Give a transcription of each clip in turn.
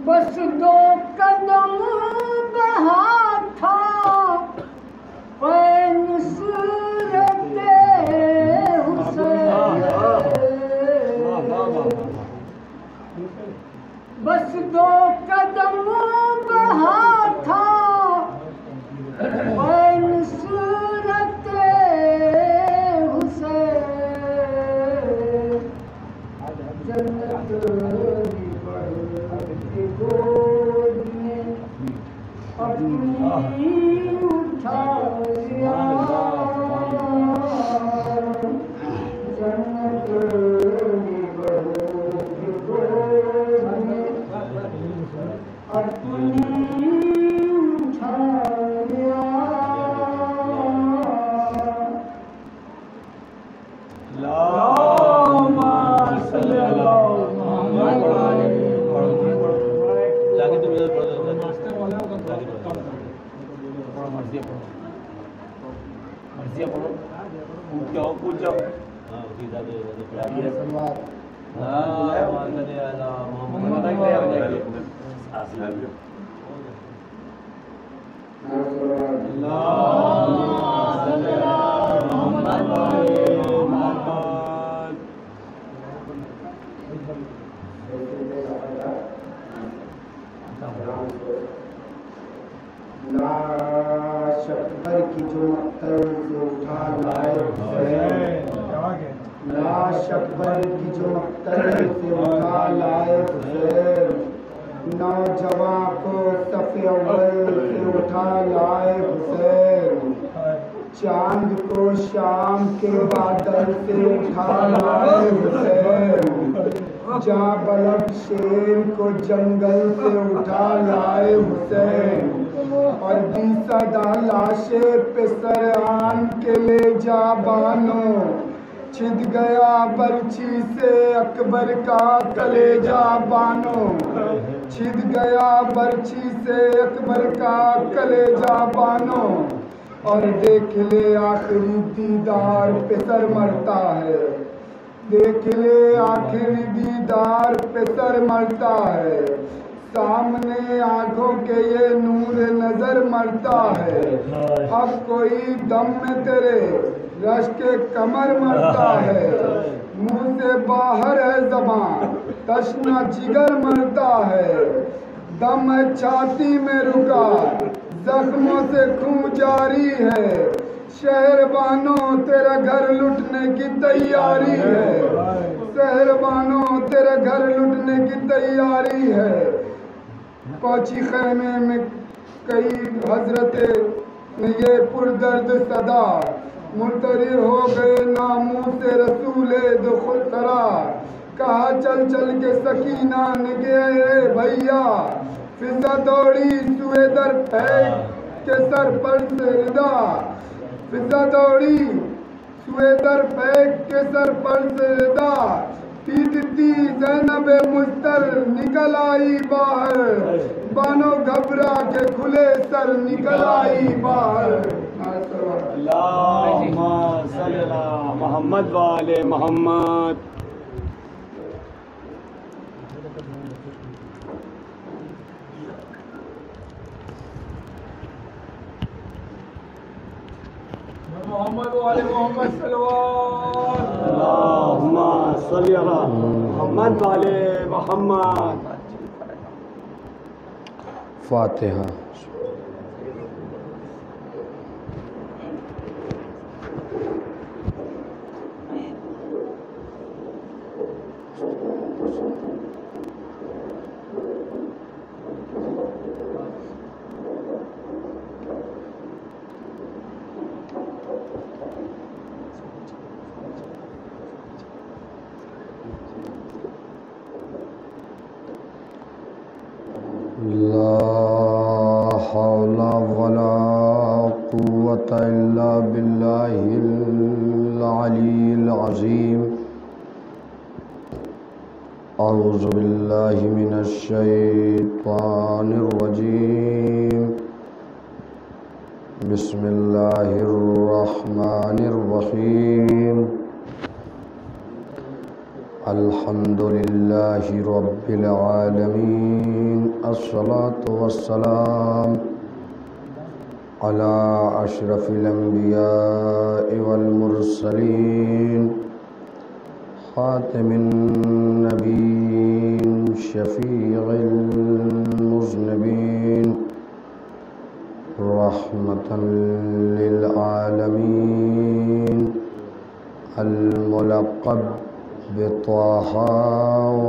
بس دو قدم بہا تھا پین صورت حسین، بس دو قدم بہا تھا پین صورت حسین، جنت گود میں اپنی اٹھایا، جنت کی گود میں اپنی اٹھایا۔ اللہم صلی اللہ لاش اکبر کی جو مقتل سے اٹھا لائے حسین، لاش اکبر کی جو مقتل سے اٹھا لائے حسین، نوجوان کو صف اول سے اٹھا لائے حسین، چاند کو شام کے بادل سے اٹھا لائے حسین، جاں بلد شیر کو جنگل سے اٹھا لائے حسین، اور 20 لاشیں پہ سر آن کے لے جا بانو، چھد گیا برچھی سے اکبر کا کلیجہ بانو، چھد گیا برچھی سے اکبر کا کلیجہ بانو، اور دیکھ لے آخری دیدار پہ سر مرتا ہے، دیکھ لے آخری دیدار پہ سر مرتا ہے، سامنے آنکھوں کے یہ نور نظر مرتا ہے، اب کوئی دم میں تیرے رشک کمر مرتا ہے، منہ سے باہر ہے زبان تشنہ جگر مرتا ہے، دم ہے چھاتی میں رکا زخموں سے خون جاری ہے، شہر بانو تیرا گھر لٹنے کی تیاری ہے، شہر بانو تیرا گھر لٹنے کی تیاری ہے، پہنچی خیمے میں کئی حضرت میں یہ پردرد صدا، منتظر ہو گئے ناموں سے رسول دو خود قرار، کہا چل چل کے سکینہ نگے اے بھیا، فضا دوڑی سوئے در پھینک کے سر پر سے ردا، فضا دوڑی سوئے در پھینک کے سر پر سے ردا، پیٹتی زینب مستر نکل آئی باہر، بانو گھبرا کے کھلے سر نکل آئی باہر۔ اللہم صلی اللہ محمد وآل محمد۔ محمد وآل محمد صلوات۔ اللہم صلی اللہ محمد وآل محمد۔ فاتحہ۔ قوة إلا بالله العلي العظيم. أعوذ بالله من الشيطان الرجيم. بسم الله الرحمن الرحيم. الحمد لله رب العالمين. الصلاة والسلام على أشرف الأنبياء والمرسلين خاتم النبيين شفيع المذنبين رحمة للعالمين الملقب بطه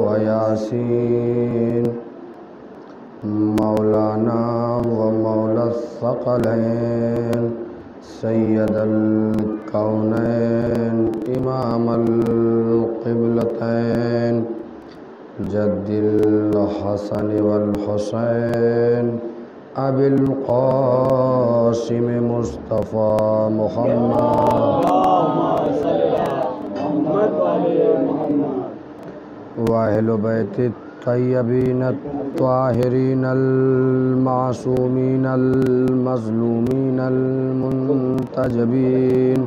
وياسين مولانا ومولى الثقلين سيد الكونين إمام القبلتين جد الحسن والحسين أبي القاسم مصطفى محمد وأهل بيت الطيبين الطاهرين المعصومين المظلومين المنتجبين.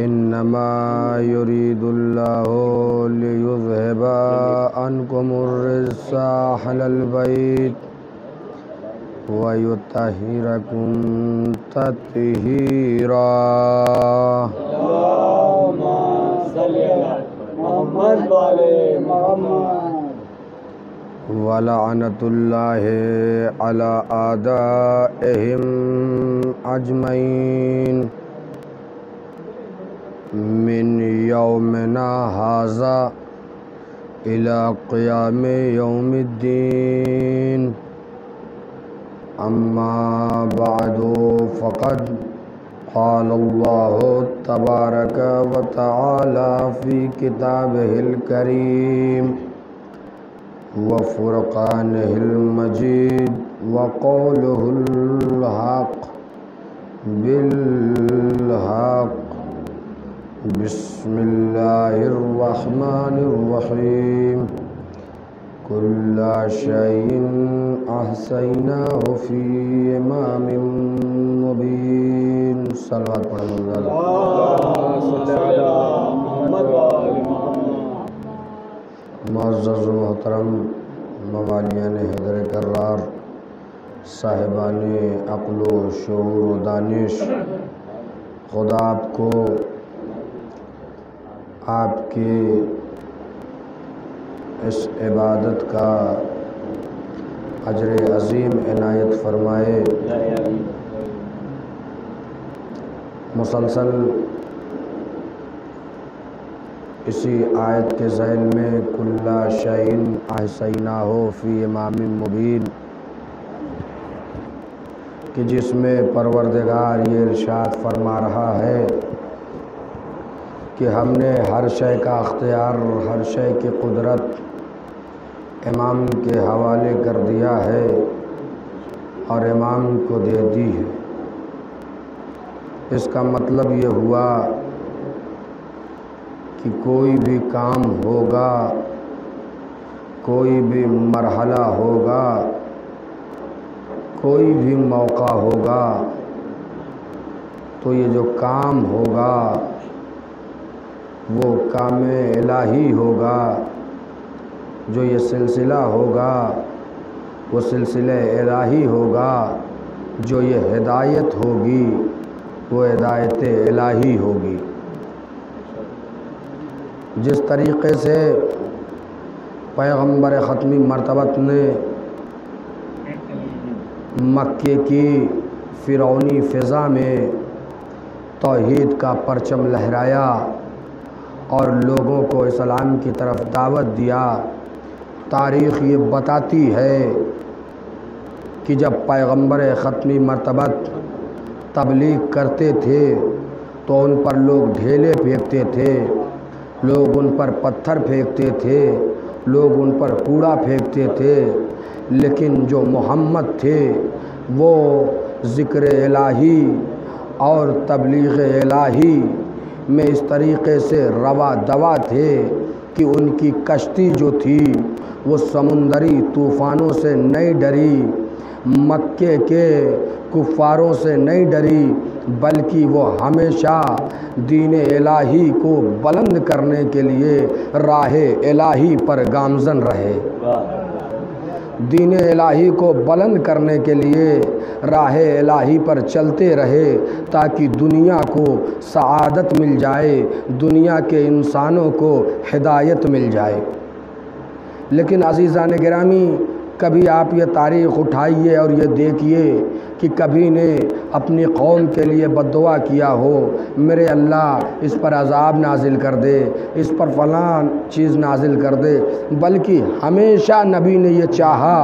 إنما يريد الله ليذهب عنكم الرجس أهل البيت ويطهركم تطهيرا. اللهم صل على محمد وعلى محمد. ولعنة الله على أعدائهم أجمعين من يومنا هذا إلى قيام يوم الدين. أما بعد فقد قال الله تبارك وتعالى في كتابه الكريم وفرقانه المجيد وقوله الحق بالحق. بسم الله الرحمن الرحيم. كل شيء أحصيناه في إمام مبين. صلوات پڑھیں محمد وعلى محمد. معزز و محترم موالیان حیدر کرار، صاحبان عقل و شعور و دانش، خدا آپ کو آپ کے اس عبادت کا اجر عظیم عنایت فرمائے. مسلسل اسی آیت کے ذیل میں کل شیء احصیناہ فی امام مبین کہ جس میں پروردگار یہ ارشاد فرما رہا ہے کہ ہم نے ہر شے کا اختیار، ہر شے کی قدرت امام کے حوالے کر دیا ہے اور امام کو دے دی ہے. اس کا مطلب یہ ہوا کہ کوئی بھی کام ہوگا، کوئی بھی مرحلہ ہوگا، کوئی بھی موقع ہوگا تو یہ جو کام ہوگا وہ کام الہی ہوگا. جو یہ سلسلہ ہوگا وہ سلسلہ الہی ہوگا. جو یہ ہدایت ہوگی وہ ہدایت الہی ہوگی. جس طریقے سے پیغمبر ختمی مرتبت نے مکے کی فرعونی فضا میں توحید کا پرچم لہرایا اور لوگوں کو اسلام کی طرف دعوت دیا. تاریخ یہ بتاتی ہے کہ جب پیغمبر ختمی مرتبت تبلیغ کرتے تھے تو ان پر لوگ ڈھیلے پھینکتے تھے، لوگ ان پر پتھر پھینکتے تھے، لوگ ان پر کوڑا پھینکتے تھے، لیکن جو محمد تھے وہ ذکر الہی اور تبلیغ الہی میں اس طریقے سے روا دوا تھے کہ ان کی کشتی جو تھی وہ سمندری طوفانوں سے نہیں ڈری، مکے کے کفاروں سے نہیں ڈری، بلکہ وہ ہمیشہ دین الہی کو بلند کرنے کے لیے راہ الہی پر گامزن رہے۔ دین الہی کو بلند کرنے کے لیے راہ الہی پر چلتے رہے تاکہ دنیا کو سعادت مل جائے، دنیا کے انسانوں کو ہدایت مل جائے۔ لیکن عزیزان گرامی، کبھی آپ یہ تاریخ اٹھائیے اور یہ دیکھیے کہ کبھی نے اپنی قوم کے لیے بد دعا کیا ہو، میرے اللہ اس پر عذاب نازل کر دے، اس پر فلاں چیز نازل کر دے، بلکہ ہمیشہ نبی نے یہ چاہا،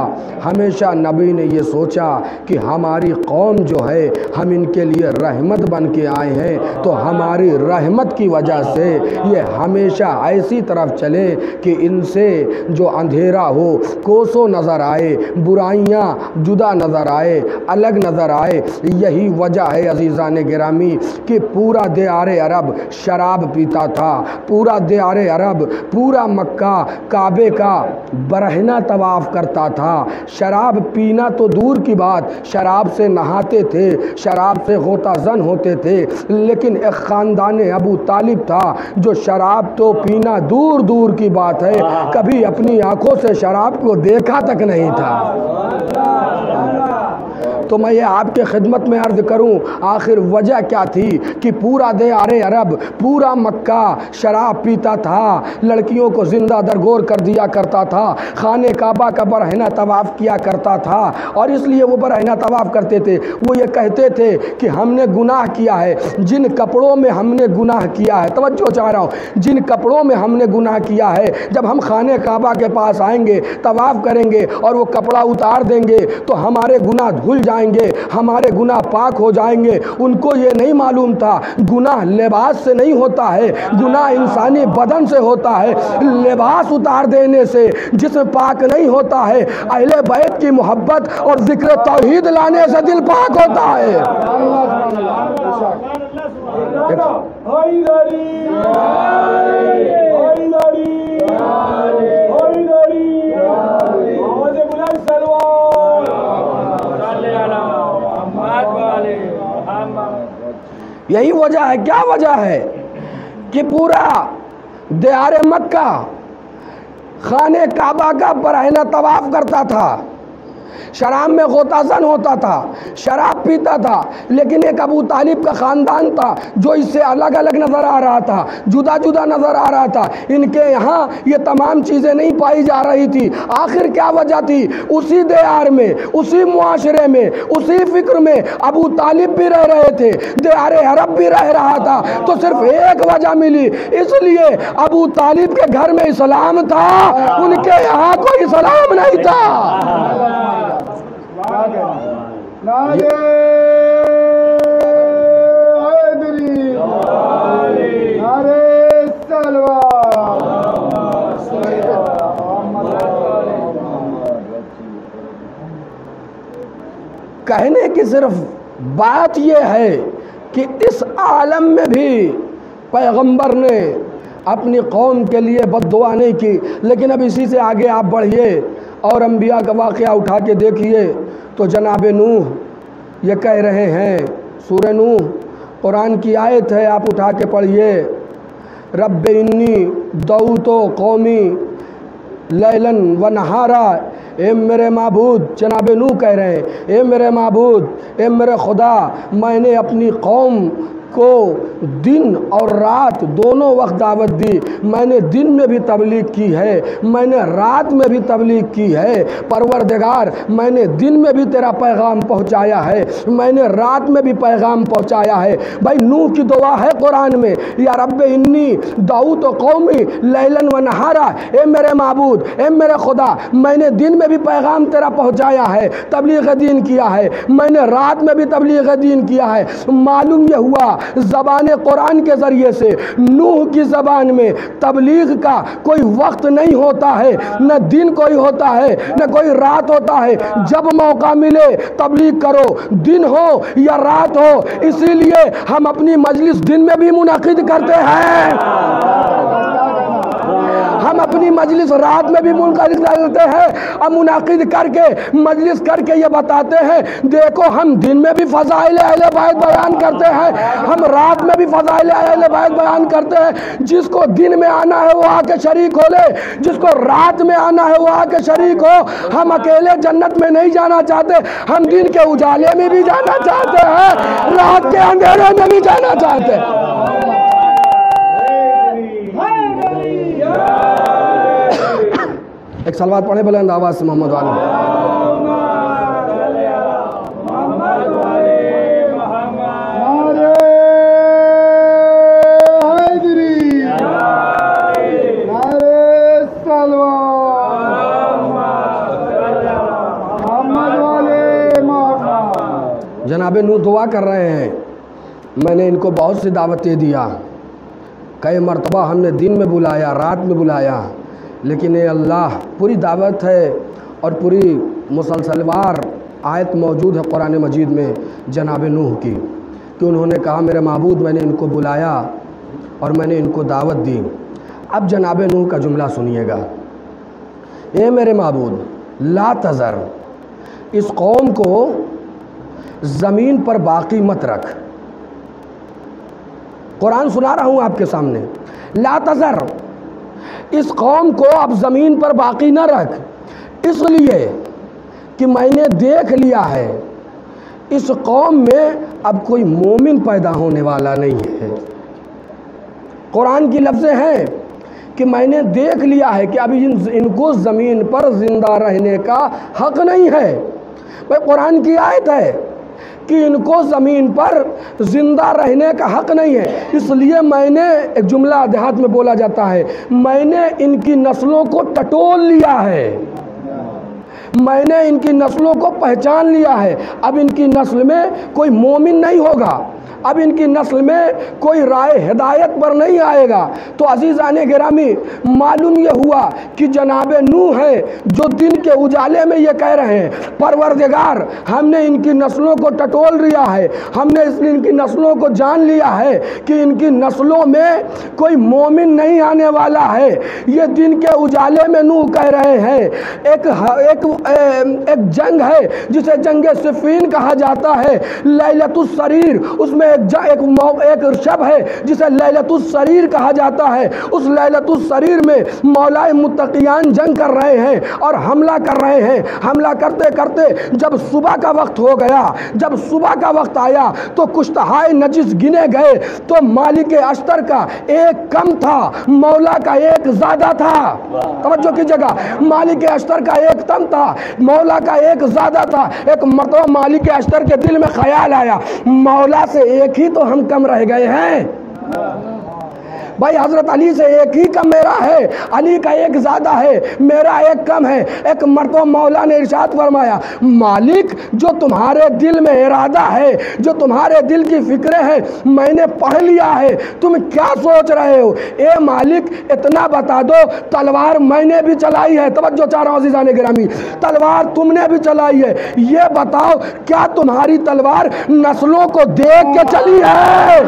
ہمیشہ نبی نے یہ سوچا کہ ہماری قوم جو ہے ہم ان کے لیے رحمت بن کے آئے ہیں، تو ہماری رحمت کی وجہ سے یہ ہمیشہ ایسی طرف چلے کہ ان سے جو اندھیرا ہو کوسوں نظر آئے، برائیاں جدا نظر آئے، الگ نظر آئے۔ یہی وجہ ہے عزیزان گرامی کہ پورا دیار عرب شراب پیتا تھا، پورا دیار عرب، پورا مکہ کعبے کا برہنہ طواف کرتا تھا۔ شراب پینا تو دور کی بات، شراب سے نہاتے تھے، شراب سے غوطہ زن ہوتے تھے، لیکن ایک خاندان ابو طالب تھا جو شراب تو پینا دور دور کی بات ہے، کبھی اپنی آنکھوں سے شراب کو دیکھا تک نہیں تھا۔ تو میں یہ آپ کے خدمت میں عرض کروں آخر وجہ کیا تھی کہ پورا دیار عرب، پورا مکہ شراب پیتا تھا، لڑکیوں کو زندہ درگور کر دیا کرتا تھا، خانہ کعبہ کا برہنہ طواف کیا کرتا تھا، اور اس لیے وہ برہنہ طواف کرتے تھے۔ وہ یہ کہتے تھے کہ ہم نے گناہ کیا ہے، جن کپڑوں میں ہم نے گناہ کیا ہے، توجہ چاہ رہا ہوں، جن کپڑوں میں ہم نے گناہ کیا ہے، جب ہم خانہ کعبہ کے پاس آئیں گے، طواف کریں گے اور وہ کپڑا اتار دیں گے تو ہمارے گناہ دھل جائیں گے، ہمارے گناہ پاک ہو جائیں گے۔ ان کو یہ نہیں معلوم تھا گناہ لباس سے نہیں ہوتا ہے، گناہ انسانی بدن سے ہوتا ہے۔ لباس اتار دینے سے جسم پاک نہیں ہوتا ہے، اہل بیت کی محبت اور ذکر توحید لانے سے دل پاک ہوتا ہے۔ یہی وجہ ہے، کیا وجہ ہے کہ پورا دیار مکہ خانہ کعبہ کا برہنہ طواف کرتا تھا، شراب میں غوطہ زن ہوتا تھا، شراب پیتا تھا، لیکن ایک ابو طالب کا خاندان تھا جو اس سے الگ الگ نظر آ رہا تھا، جدا جدا نظر آ رہا تھا۔ ان کے یہاں یہ تمام چیزیں نہیں پائی جا رہی تھی۔ آخر کیا وجہ تھی؟ اسی دیار میں، اسی معاشرے میں، اسی فکر میں ابو طالب بھی رہ رہے تھے، دیار عرب بھی رہ رہا تھا، تو صرف ایک وجہ ملی، اس لیے ابو طالب کے گھر میں اسلام تھا، ان کے یہاں کوئی اسلام نہیں تھا۔ نعرہ حیدری، نعرہ سلوات۔ کہنے کی صرف بات یہ ہے کہ اس عالم میں بھی پیغمبر نے اپنی قوم کے لیے بد دعا نہیں کی، لیکن اب اسی سے آگے آپ بڑھیے اور انبیاء کا واقعہ اٹھا کے دیکھیے تو جناب نوح یہ کہہ رہے ہیں، سورہ نوح قرآن کی آیت ہے، آپ اٹھا کے پڑھیے، رب انی دعوت قومی لیلاً و نہارا، اے میرے معبود، جناب نوح کہہ رہے ہیں، اے میرے معبود، اے میرے خدا، میں نے اپنی قوم کو دن اور رات دونوں وقت دعوت دی، میں نے دن میں بھی تبلیغ کی ہے، میں نے رات میں بھی تبلیغ کی ہے، پروردگار میں نے دن میں بھی تیرا پیغام پہنچایا ہے، میں نے رات میں بھی پیغام پہنچایا ہے۔ بھائی نوح کی دعا ہے قرآن میں، یا رب انی دعوت قومی لیلاً و نہارا، اے میرے معبود، اے میرے خدا، میں نے دن میں بھی پیغام تیرا پہنچایا ہے، تبلیغ دین کیا ہے، میں نے رات میں بھی تبلیغ دین کیا ہے۔ معلوم یہ ہوا زبان قرآن کے ذریعے سے نوح کی زبان میں تبلیغ کا کوئی وقت نہیں ہوتا ہے، نہ دن کوئی ہوتا ہے نہ کوئی رات ہوتا ہے، جب موقع ملے تبلیغ کرو، دن ہو یا رات ہو۔ اسی لیے ہم اپنی مجلس دن میں بھی منعقد کرتے ہیں، ہم اپنی مجلس رات میں بھی منعقد کرتے ہیں، اور منعقد کر کے مجلس کر کے یہ بتاتے ہیں دیکھو ہم دن میں بھی فضائل اہل بیت بیان کرتے ہیں، ہم رات میں بھی فضائل اہل بیت بیان کرتے ہیں۔ جس کو دن میں آنا ہے وہ آ کے شریک ہو لے، جس کو رات میں آنا ہے وہ آ کے شریک ہو۔ ہم اکیلے جنت میں نہیں جانا چاہتے، ہم دن کے اجالے میں بھی جانا چاہتے ہیں، رات کے اندھیرے میں بھی جانا چاہتے ہیں۔ ایک صلوات پڑھے بلند آواز سے محمد والے۔ جناب نوح دعا کر رہے ہیں، میں نے ان کو بہت سی دعوتیں دیا، کئی مرتبہ ہم نے دن میں بلایا، رات میں بلایا، لیکن اے اللہ پوری دعوت ہے اور پوری مسلسل وار آیت موجود ہے قرآن مجید میں جناب نوح کی، کہ انہوں نے کہا میرے معبود میں نے ان کو بلایا اور میں نے ان کو دعوت دی۔ اب جناب نوح کا جملہ سنیے گا، اے میرے معبود لا تذر، اس قوم کو زمین پر باقی مت رکھ۔ قرآن سنا رہا ہوں آپ کے سامنے، لا تذر، اس قوم کو اب زمین پر باقی نہ رکھ، اس لیے کہ میں نے دیکھ لیا ہے اس قوم میں اب کوئی مومن پیدا ہونے والا نہیں ہے۔ قرآن کی لفظیں ہیں کہ میں نے دیکھ لیا ہے کہ اب ان کو زمین پر زندہ رہنے کا حق نہیں ہے۔ بھائی قرآن کی آیت ہے کہ ان کو زمین پر زندہ رہنے کا حق نہیں ہے، اس لیے میں نے، ایک جملہ دیہات میں بولا جاتا ہے، میں نے ان کی نسلوں کو ٹٹول لیا ہے، میں نے ان کی نسلوں کو پہچان لیا ہے۔ اب ان کی نسل میں کوئی مومن نہیں ہوگا، اب ان کی نسل میں کوئی رائے ہدایت پر نہیں آئے گا۔ تو عزیزان گرامی، معلوم یہ ہوا کہ جناب نوح ہے جو دن کے اجالے میں یہ کہہ رہے ہیں پروردگار ہم نے ان کی نسلوں کو ٹٹول لیا ہے، ہم نے ان کی نسلوں کو جان لیا ہے کہ ان کی نسلوں میں کوئی مومن نہیں آنے والا ہے۔ یہ دن کے اجالے میں نوح کہہ رہے ہیں۔ ایک جنگ ہے جسے جنگ صفین کہا جاتا ہے، لیلۃ السریر، اس میں ایک شب ہے جسے لیلۃ السریر کہا جاتا ہے۔ اس لیلۃ السریر میں مولا متقیان جنگ کر رہے ہیں اور حملہ کر رہے ہیں۔ حملہ کرتے کرتے جب صبح کا وقت ہو گیا، جب صبح کا وقت آیا تو کشتہائے نجس گنے گئے تو مالک اشتر کا ایک کم تھا، مولا کا ایک زیادہ تھا۔ توجہ کی جگہ، مالک اشتر کا ایک کم تھا، مولا کا ایک زیادہ تھا۔ ایک مرتبہ مالک اشتر کے دل میں خیال آیا مولا سے ایک ہی تو ہم کم رہ گئے ہیں، بھائی حضرت علی سے ایک ہی کم میرا ہے، علی کا ایک زیادہ ہے، میرا ایک کم ہے۔ ایک مرتبہ مولا نے ارشاد فرمایا مالک جو تمہارے دل میں ارادہ ہے، جو تمہارے دل کی فکریں ہیں میں نے پڑھ لیا ہے، تم کیا سوچ رہے ہو؟ اے مالک اتنا بتا دو تلوار میں نے بھی چلائی ہے، توجہ چاہ رہا ہوں عزیزان گرامی، تلوار تم نے بھی چلائی ہے، یہ بتاؤ کیا تمہاری تلوار نسلوں کو دیکھ کے چلی ہے؟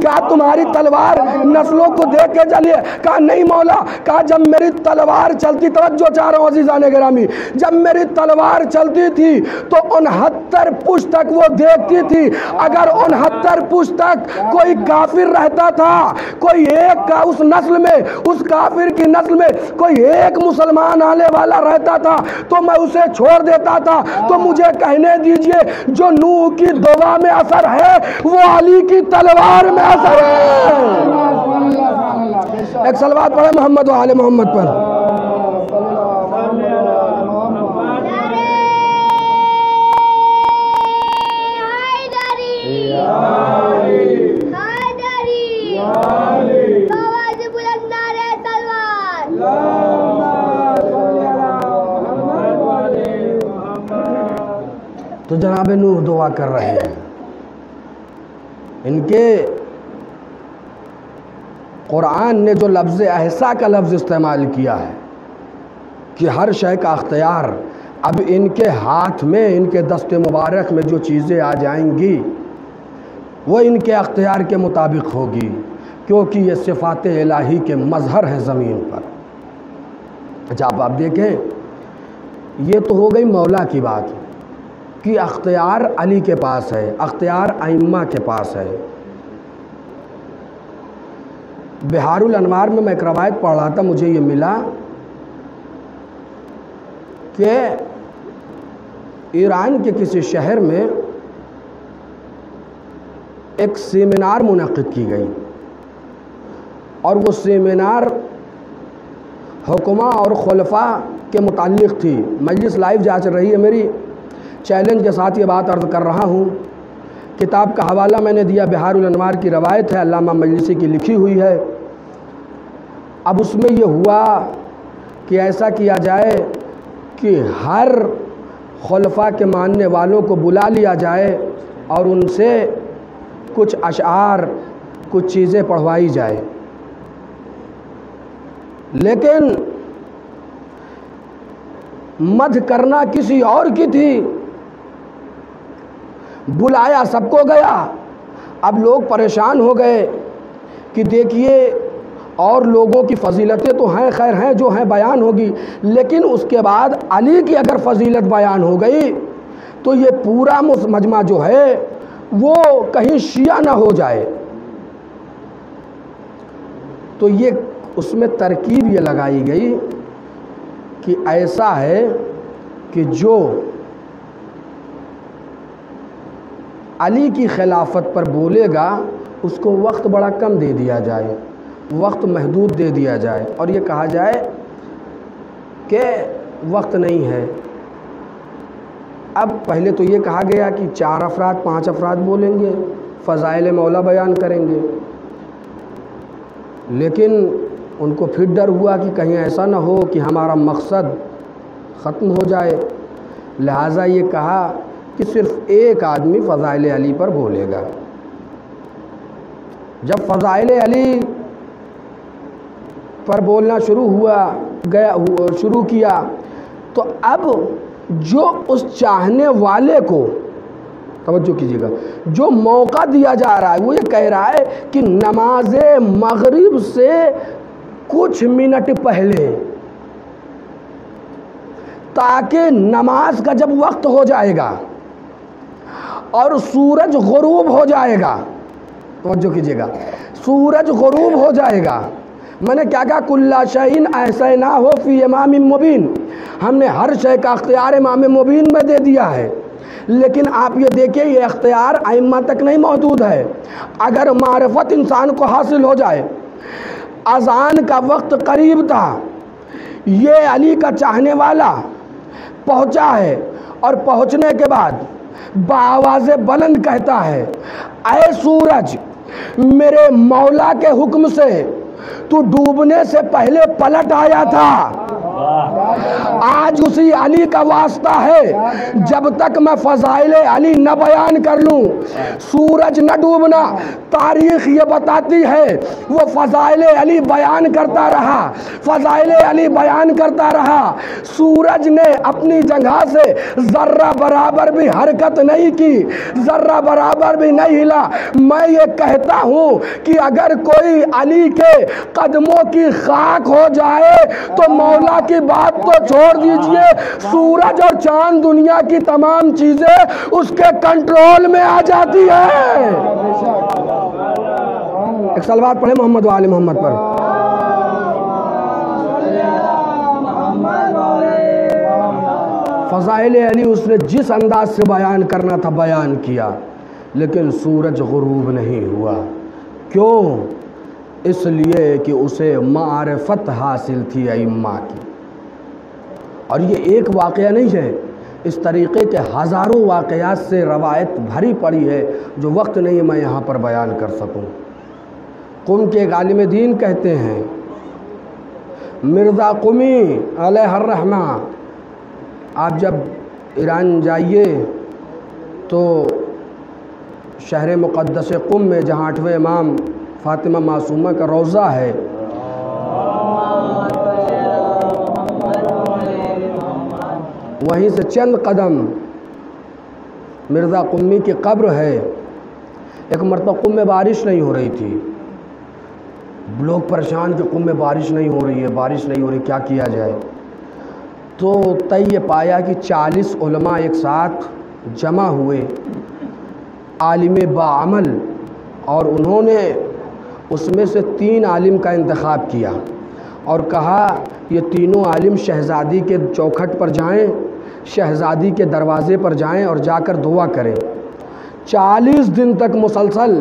کیا تمہاری تلوار نسلوں کو دیکھ کے چلی ہے؟ کہا نہیں مولا، کہا جب میری تلوار چلتی، توجہ چاہ رہا ہوں عزیزان گرامی، جب میری تلوار چلتی تھی تو 69 پشت تک وہ دیکھتی تھی، اگر 69 پشت تک کوئی کافر رہتا تھا، کوئی ایک کا اس نسل میں، اس کافر کی نسل میں کوئی ایک مسلمان آنے والا رہتا تھا تو میں اسے چھوڑ دیتا تھا۔ تو مجھے کہنے دیجئے جو نوح کی دعا میں اثر ہے وہ علی کی تلوار میں اثر ہے۔ ایک صلوات پڑھے محمد و آل محمد پر۔ تو جناب جناب نوح دعا کر رہے ہیں. ان کے قرآن نے جو لفظ احسا کا لفظ استعمال کیا ہے کہ ہر شے کا اختیار، اب ان کے ہاتھ میں، ان کے دست مبارک میں جو چیزیں آ جائیں گی وہ ان کے اختیار کے مطابق ہوگی، کیونکہ یہ صفات الہی کے مظہر ہیں زمین پر. اچھا آپ دیکھیں، یہ تو ہو گئی مولا کی بات کہ اختیار علی کے پاس ہے، اختیار ائمہ کے پاس ہے. بہار الانوار میں ایک روایت پڑھ رہا تھا، مجھے یہ ملا کہ ایران کے کسی شہر میں ایک سیمینار منعقد کی گئی، اور وہ سیمینار حکماء اور خلفاء کے متعلق تھی. مجلس لائیو جا چل رہی ہے میری، چیلنج کے ساتھ یہ بات عرض کر رہا ہوں. کتاب کا حوالہ میں نے دیا، بہار الانوار کی روایت ہے، علامہ مجلسی کی لکھی ہوئی ہے. اب اس میں یہ ہوا کہ ایسا کیا جائے کہ ہر خلفاء کے ماننے والوں کو بلا لیا جائے اور ان سے کچھ اشعار، کچھ چیزیں پڑھوائی جائے. لیکن مدح کرنا کسی اور کی تھی، بلایا سب کو گیا. اب لوگ پریشان ہو گئے کہ دیکھیے اور لوگوں کی فضیلتیں تو ہیں، خیر ہیں جو ہیں بیان ہوگی، لیکن اس کے بعد علی کی اگر فضیلت بیان ہو گئی تو یہ پورا مجمع جو ہے وہ کہیں شیعہ نہ ہو جائے. تو یہ اس میں ترکیب یہ لگائی گئی کہ ایسا ہے کہ جو علی کی خلافت پر بولے گا اس کو وقت بڑا کم دے دیا جائے، وقت محدود دے دیا جائے، اور یہ کہا جائے کہ وقت نہیں ہے. اب پہلے تو یہ کہا گیا کہ 4 افراد 5 افراد بولیں گے، فضائل مولا بیان کریں گے، لیکن ان کو پھر ڈر ہوا کہ کہیں ایسا نہ ہو کہ ہمارا مقصد ختم ہو جائے، لہٰذا یہ کہا کہ صرف ایک آدمی فضائل علی پر بولے گا. جب فضائل علی پر بولنا شروع کیا تو اب جو اس چاہنے والے کو، توجہ کیجیے گا، جو موقع دیا جا رہا ہے وہ یہ کہہ رہا ہے کہ نماز مغرب سے کچھ منٹ پہلے، تاکہ نماز کا جب وقت ہو جائے گا اور سورج غروب ہو جائے گا، توجہ کیجیے گا، سورج غروب ہو جائے گا. میں نے کیا کہا؟ کُلَّ شَيْءٍ أَحْصَيْنَاهُ فِي إِمَامٍ مُبِينٍ، ہم نے ہر شے کا اختیار امام مبین میں دے دیا ہے. لیکن آپ یہ دیکھیں یہ اختیار ائمہ تک نہیں محدود ہے. اگر معرفت انسان کو حاصل ہو جائے، اذان کا وقت قریب تھا، یہ علی کا چاہنے والا پہنچا ہے اور پہنچنے کے بعد بآواز بلند کہتا ہے، اے سورج میرے مولا کے حکم سے تو ڈوبنے سے پہلے پلٹ آیا تھا. آج اسی علی کا واسطہ ہے، جب تک میں فضائل علی نہ بیان کر لوں سورج نہ ڈوبنا. تاریخ یہ بتاتی ہے وہ فضائل علی بیان کرتا رہا، فضائل علی بیان کرتا رہا، سورج نے اپنی جگہ سے ذرہ برابر بھی حرکت نہیں کی، ذرہ برابر بھی نہیں ہلا. میں یہ کہتا ہوں کہ اگر کوئی علی کے قدموں کی خاک ہو جائے تو مولا کی بات تو چھوڑ دیجئے، سورج اور چاند دنیا کی تمام چیزیں اس کے کنٹرول میں آ جاتی ہیں. ایک صلوات پڑھیں محمد و آل محمد پر. فضائل علی اس نے جس انداز سے بیان کرنا تھا بیان کیا، لیکن سورج غروب نہیں ہوا. کیوں؟ اس لیے کہ اسے معرفت حاصل تھی ائمہ کی. اور یہ ایک واقعہ نہیں ہے، اس طریقے کے ہزاروں واقعات سے روایت بھری پڑی ہے جو وقت نہیں میں یہاں پر بیان کر سکوں. قم کے ایک عالم دین کہتے ہیں، مرزا قمی علیہ الرحمہ، آپ جب ایران جائیے تو شہر مقدس قم میں جہاں 8ویں امام فاطمہ معصومہ کا روضہ ہے، وہیں سے چند قدم مرزا قمی کی قبر ہے۔ ایک مرتبہ قم میں بارش نہیں ہو رہی تھی، لوگ پریشان کہ قم میں بارش نہیں ہو رہی ہے، بارش نہیں ہو رہی، کیا کیا جائے؟ تو طے یہ پایا کہ 40 علماء ایک ساتھ جمع ہوئے، عالم باعمل، اور انہوں نے اس میں سے 3 عالم کا انتخاب کیا اور کہا یہ تینوں عالم شہزادی کے چوکھٹ پر جائیں، شہزادی کے دروازے پر جائیں اور جا کر دعا کریں۔ 40 دن تک مسلسل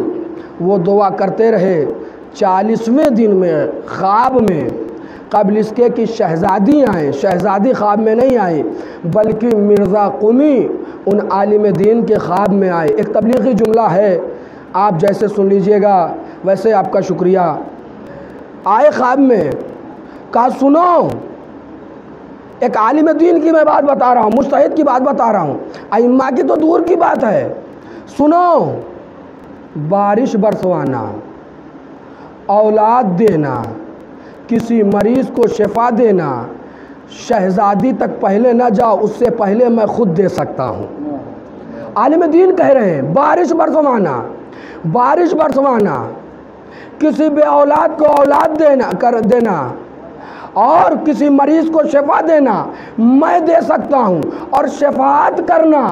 وہ دعا کرتے رہے۔ 40ویں دن میں خواب میں، قبل اس کے کہ شہزادی آئیں، شہزادی خواب میں نہیں آئی بلکہ مرزا قمی ان عالم دین کے خواب میں آئے۔ ایک تبلیغی جملہ ہے، آپ جیسے سن لیجئے گا ویسے آپ کا شکریہ۔ آئے خواب میں، کہا سنو، ایک عالم دین کی میں بات بتا رہا ہوں، مجتہد کی بات بتا رہا ہوں، ائمہ کی تو دور کی بات ہے، سنو، بارش برسوانا، اولاد دینا، کسی مریض کو شفا دینا، شہزادی تک پہلے نہ جاؤ، اس سے پہلے میں خود دے سکتا ہوں۔ عالم دین کہہ رہے ہیں بارش برسوانا، بارش برسوانا، کسی بے اولاد کو اولاد دینا اور کسی مریض کو شفا دینا میں دے سکتا ہوں، اور شفاعت کرنا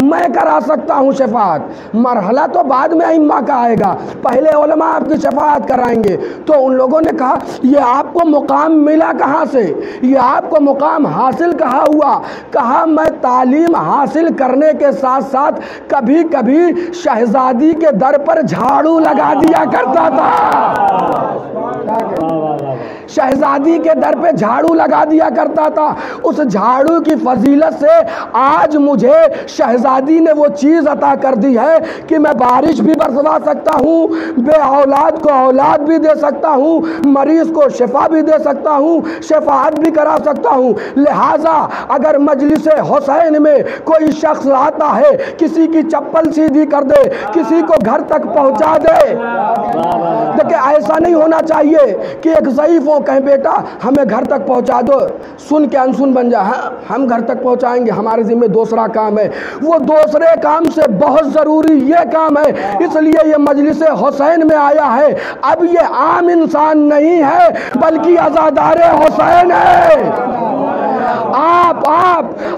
میں کرا سکتا ہوں۔ شفاعت مرحلہ تو بعد میں ائمہ کا آئے گا، پہلے علماء آپ کی شفاعت کرائیں گے۔ تو ان لوگوں نے کہا یہ آپ کو مقام ملا کہاں سے، یہ آپ کو مقام حاصل کہاں ہوا؟ کہا میں تعلیم حاصل کرنے کے ساتھ ساتھ کبھی کبھی شہزادی کے در پر جھاڑو لگا دیا کرتا تھا، شہزادی کے در پہ جھاڑو لگا دیا کرتا تھا۔ اس جھاڑو کی فضیلت سے آج مجھے شہزادی نے وہ چیز عطا کر دی ہے کہ میں بارش بھی برسوا سکتا ہوں، بے اولاد کو اولاد بھی دے سکتا ہوں، مریض کو شفا بھی دے سکتا ہوں، شفاعت بھی کرا سکتا ہوں۔ لہٰذا اگر مجلس حسین میں کوئی شخص آتا ہے، کسی کی چپل سیدھی کر دے، کسی کو گھر تک پہنچا دے، دیکھیں ایسا نہیں ہونا چاہیے کہ ایک ضعیف ہو کہیں بیٹا ہمیں گھر تک پہنچا دو، سن کے انسن بن جائے، ہاں ہم گھر تک پہنچائیں گے، ہمارے ذمہ دوسرا کام ہے۔ وہ دوسرے کام سے بہت ضروری یہ کام ہے، اس لیے یہ مجلس حسین میں آیا ہے۔ اب یہ عام انسان نہیں ہے بلکہ عزادار حسین ہے۔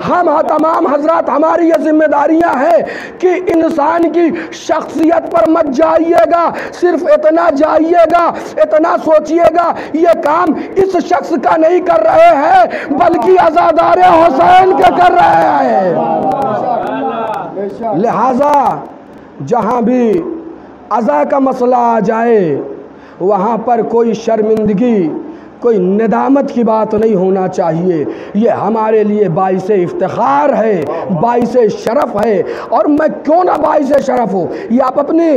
ہم تمام حضرات ہماری یہ ذمہ داریاں ہیں کہ انسان کی شخصیت پر مت جائیے گا، صرف اتنا جائیے گا، اتنا سوچئے گا یہ کام اس شخص کا نہیں کر رہے ہیں بلکہ عزادار حسین کے کر رہے ہیں۔ لہذا جہاں بھی عزا کا مسئلہ آ جائے وہاں پر کوئی شرمندگی، کوئی ندامت کی بات نہیں ہونا چاہیے۔ یہ ہمارے لیے باعث افتخار ہے، باعث شرف ہے، اور میں کیوں نہ باعث شرف ہوں۔ یہ آپ اپنی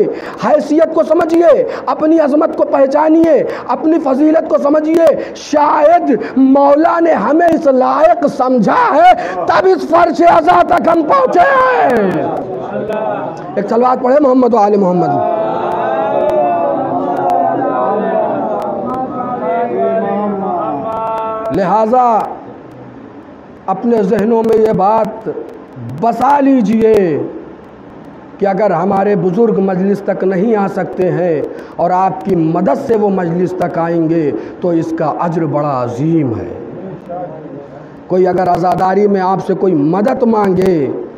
حیثیت کو سمجھیے، اپنی عظمت کو پہچانیے، اپنی فضیلت کو سمجھیے۔ شاید مولا نے ہمیں اس لائق سمجھا ہے تب اس فرش عزا تک ہم پہنچے ہیں۔ ایک صلوات پڑھے محمد و آل محمد۔ لہٰذا اپنے ذہنوں میں یہ بات بسا لیجئے کہ اگر ہمارے بزرگ مجلس تک نہیں آ سکتے ہیں اور آپ کی مدد سے وہ مجلس تک آئیں گے تو اس کا اجر بڑا عظیم ہے۔ کوئی اگر عزاداری میں آپ سے کوئی مدد مانگے،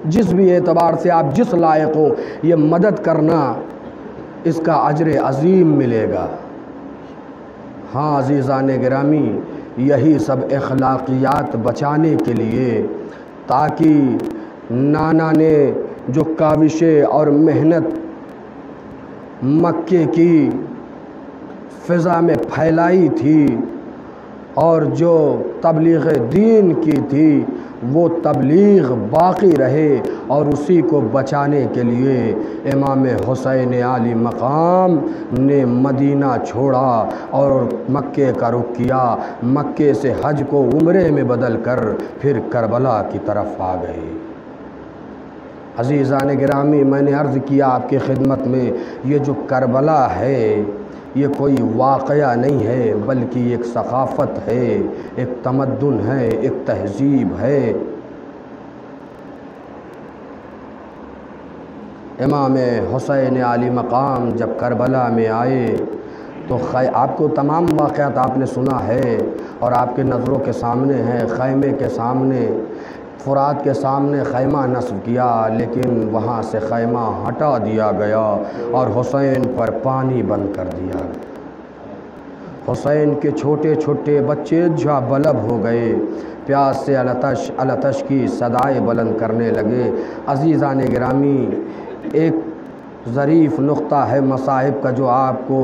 جس بھی اعتبار سے آپ جس لائق ہو، یہ مدد کرنا اس کا اجر عظیم ملے گا۔ ہاں عزیزان گرامی، یہی سب اخلاقیات بچانے کے لیے، تاکہ نانا نے جو کاوشیں اور محنت مکے کی فضا میں پھیلائی تھی اور جو تبلیغ دین کی تھی وہ تبلیغ باقی رہے، اور اسی کو بچانے کے لیے امام حسین عالی مقام نے مدینہ چھوڑا اور مکے کا رخ کیا، مکے سے حج کو عمرے میں بدل کر پھر کربلا کی طرف آ گئے۔ عزیزان گرامی، میں نے عرض کیا آپ کی خدمت میں، یہ جو کربلا ہے یہ کوئی واقعہ نہیں ہے، بلکہ ایک ثقافت ہے، ایک تمدن ہے، ایک تہذیب ہے۔ امام حسین علی مقام جب کربلا میں آئے تو آپ کو تمام واقعات آپ نے سنا ہے اور آپ کے نظروں کے سامنے ہیں۔ خیمے کے سامنے، فرات کے سامنے خیمہ نصب کیا، لیکن وہاں سے خیمہ ہٹا دیا گیا اور حسین پر پانی بند کر دیا۔ حسین کے چھوٹے چھوٹے بچے جا بلب ہو گئے، پیاس سے التش کی صدائیں بلند کرنے لگے۔ عزیزان گرامی، ایک ظریف نقطہ ہے مصاحب کا جو آپ کو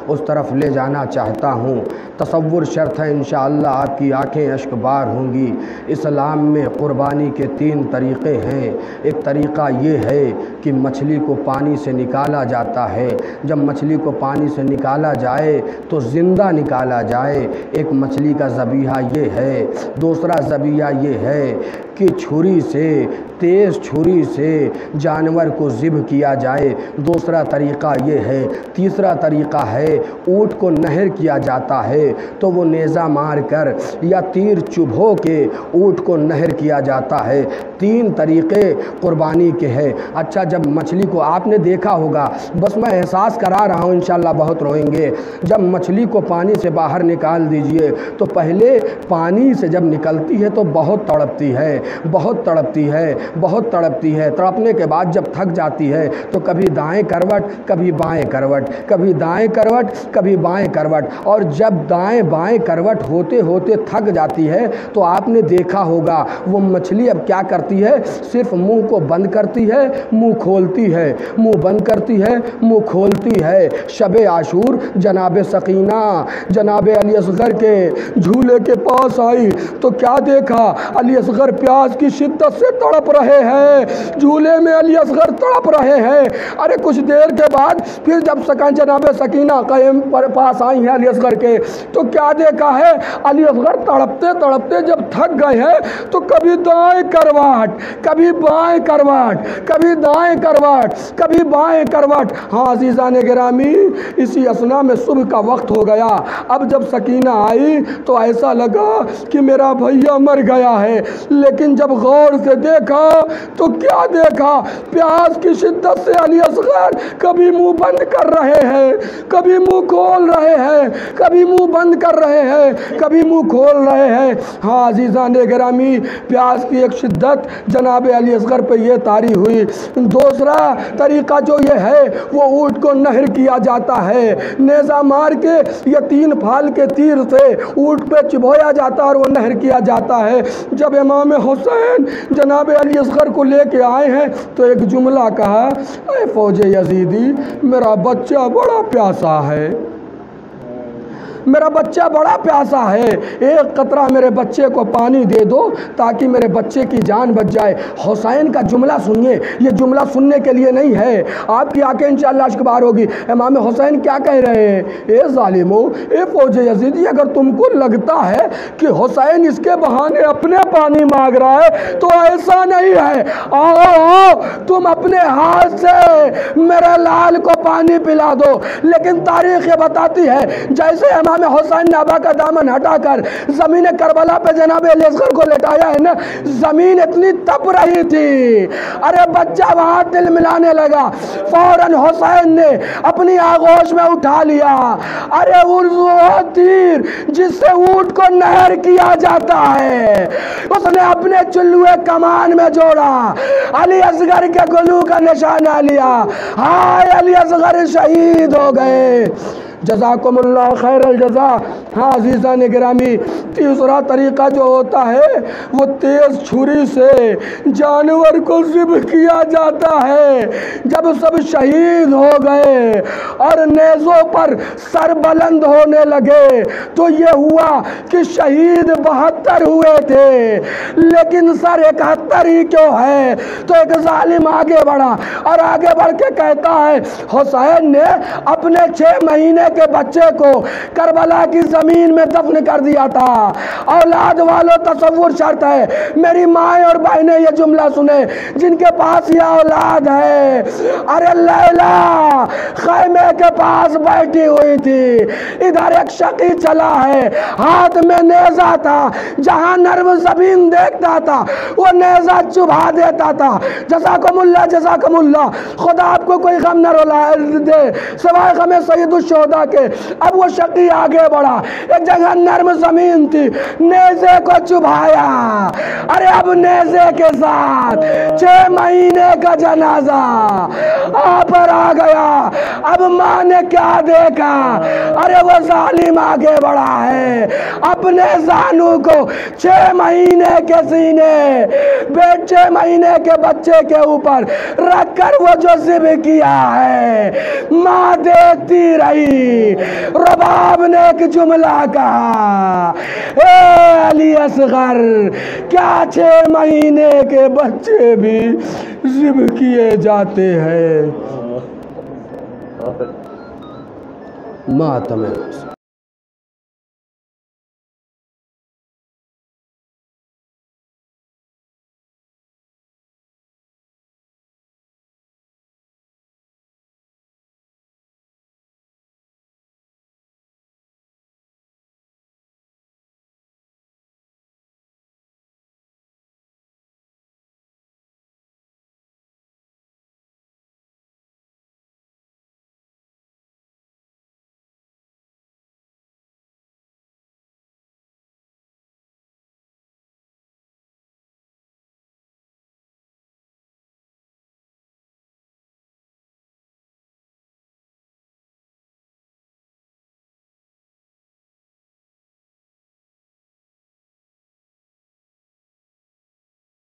اس طرف لے جانا چاہتا ہوں۔ تصور شرط ہے، انشاءاللہ آپ کی آنکھیں اشک بار ہوں گی۔ اسلام میں قربانی کے 3 طریقے ہیں۔ ایک طریقہ یہ ہے کہ مچھلی کو پانی سے نکالا جاتا ہے، جب مچھلی کو پانی سے نکالا جائے تو زندہ نکالا جائے، ایک مچھلی کا ذبیحہ یہ ہے۔ دوسرا ذبیحہ یہ ہے کہ چھری سے، تیز چھری سے جانور کو ذبح کیا جائے، دوسرا طریقہ یہ ہے۔ تیسرا طریقہ ہے اونٹ کو نہر کیا جاتا ہے تو وہ نیزہ مار کر یا تیر چبھو کے اونٹ کو نہر کیا جاتا ہے۔ 3 طریقے قربانی کے ہیں۔ اچھا، جب مچھلی کو آپ نے دیکھا ہوگا، بس میں احساس کرا رہا ہوں، انشاءاللہ بہت روئیں گے۔ جب مچھلی کو پانی سے باہر نکال دیجئے تو پہلے پانی سے جب نکلتی ہے تو بہت تڑپتی ہے، بہت تڑپتی ہے، بہت تڑپتی ہے۔ تڑپنے کے بعد جب تھک جاتی ہے تو کبھی دائیں کروٹ، کبھی بائیں کروٹ، کبھی دائیں کروٹ، کبھی بائیں کروٹ، اور جب دائیں بائیں کروٹ ہوتے ہوتے تھک جاتی ہے تو آپ نے دیکھا ہوگا وہ مچھلی اب کیا کرتی ہے، صرف منہ کو بند کرتی ہے، منہ کھولتی ہے، منہ بند کرتی ہے، منہ کھولتی ہے۔ شب عاشور جناب سکینہ جناب علی اصغر کے جھولے کے پاس آئی تو کیا دیکھا، علی اصغر پیاس کی شدت سے تڑپ رہے ہیں، جھولے میں علی اصغر تڑپ رہے ہیں۔ ارے کچھ دیر کے بعد پھر جب جناب سکینہ قائم پر پاس آئی ہیں علی اصغر کے تو کیا دیکھا ہے، علی اصغر تڑپتے تڑپتے جب تھک گئے ہیں تو کبھی دائیں کروٹ، کبھی بائیں کروٹ، کبھی دائیں کروٹ، کبھی بائیں کروٹ۔ ہاں عزیزان گرامی، اسی اثنا میں صبح کا وقت ہو گیا۔ اب جب سکینہ آئی تو ایسا لگا کہ میرا بھیا مر گیا ہے، لیکن جب غور سے دیکھا تو کیا دیکھا، پیاس کی شدت سے علی اصغر کبھی منہ بند کر رہے ہیں، کبھی منہ کھول رہے ہیں، کبھی منہ بند کر رہے ہیں، کبھی منہ کھول رہے ہیں۔ ہاں عزیزان گرامی، پیاس کی ایک شدت جناب علی اصغر پہ یہ طاری ہوئی۔ دوسرا طریقہ جو یہ ہے وہ اونٹ کو نہر کیا جاتا ہے، نیزہ مار کے یا 3 پھال کے تیر سے اونٹ پہ چبھویا جاتا اور وہ نہر کیا جاتا ہے۔ جب امام حسین جناب علی اصغر کو لے کے آئے ہیں تو ایک جملہ کہا، اے فوج یزیدی، میرا بچہ بڑا پیاسا ہے، میرا بچہ بڑا پیاسا ہے، ایک قطرہ میرے بچے کو پانی دے دو تاکہ میرے بچے کی جان بچ جائے۔ حسین کا جملہ سنیے، یہ جملہ سننے کے لیے نہیں ہے، آپ کی آنکھیں انشاءاللہ اشک بار ہوگی۔ امام حسین کیا کہہ رہے ہیں، اے ظالمو، اے فوج یزیدی، اگر تم کو لگتا ہے کہ حسین اس کے بہانے اپنے پانی مانگ رہا ہے تو ایسا نہیں ہے، آؤ تم اپنے ہاتھ سے میرے لال کو پانی پلا دو۔ لیکن تاریخ یہ بتاتی ہے جیسے امام حسین نے ابا کا دامن ہٹا کر زمین کربلا پہ جناب علی اصغر کو لٹایا ہے نا، زمین اتنی تپ رہی تھی، ارے بچہ وہاں دل ملانے لگا، فوراً حسین نے اپنی آغوش میں اٹھا لیا، ارے وہ تیر جس سے اونٹ کو نہر کیا جاتا ہے اس نے اپنے چلوے کمان میں جوڑا، علی اصغر کے گلو کا نشانہ لیا، ہائے علی اصغر شہید ہو گئے۔ جزاکم اللہ خیر الجزا۔ ہاں عزیزان گرامی، تیسرا طریقہ جو ہوتا ہے وہ تیز چھری سے جانور کو ذبح کیا جاتا ہے۔ جب سب شہید ہو گئے اور نیزوں پر سر بلند ہونے لگے تو یہ ہوا کہ شہید 72 ہوئے تھے لیکن سر 71 بدتر ہی کیوں ہے۔ تو ایک ظالم آگے بڑھا اور آگے بڑھ کے کہتا ہے حسین نے اپنے 6 مہینے کے بچے کو کربلا کی زمین میں دفن کر دیا تھا۔ اولاد والوں تصور شرط ہے، میری مائیں اور بہنیں یہ جملہ سنیں جن کے پاس یہ اولاد ہے۔ ارے لیلا خیمے کے پاس بیٹھی ہوئی تھی، ادھر ایک شقی چلا ہے، ہاتھ میں نیزہ تھا، جہاں نرم زمین دیکھتا تھا وہ نیزہ چبھا دیتا تھا۔ جزاکم اللہ جزاکم اللہ، خدا آپ کو کوئی غم نہ دے سوائے غم سید الشہداء کے۔ اب وہ شقی آگے بڑھا، ایک جگہ نرم زمین تھی، نیزے کو چبھایا۔ ارے اب نیزے کے ساتھ 6 مہینے کا جنازہ پر آ گیا۔ اب ماں نے کیا دیکھا؟ ارے وہ ظالم آگے بڑھا ہے، اپنے زانو کو 6 مہینے کے سینے 6 مہینے کے بچے کے اوپر رکھ کر وہ جو ذبح کیا ہے، ماں دیکھتی رہی۔ رباب نے ایک جملہ کہا، اے علی اصغر، کیا 6 مہینے کے بچے بھی ذبح کیے جاتے ہیں؟ ماتم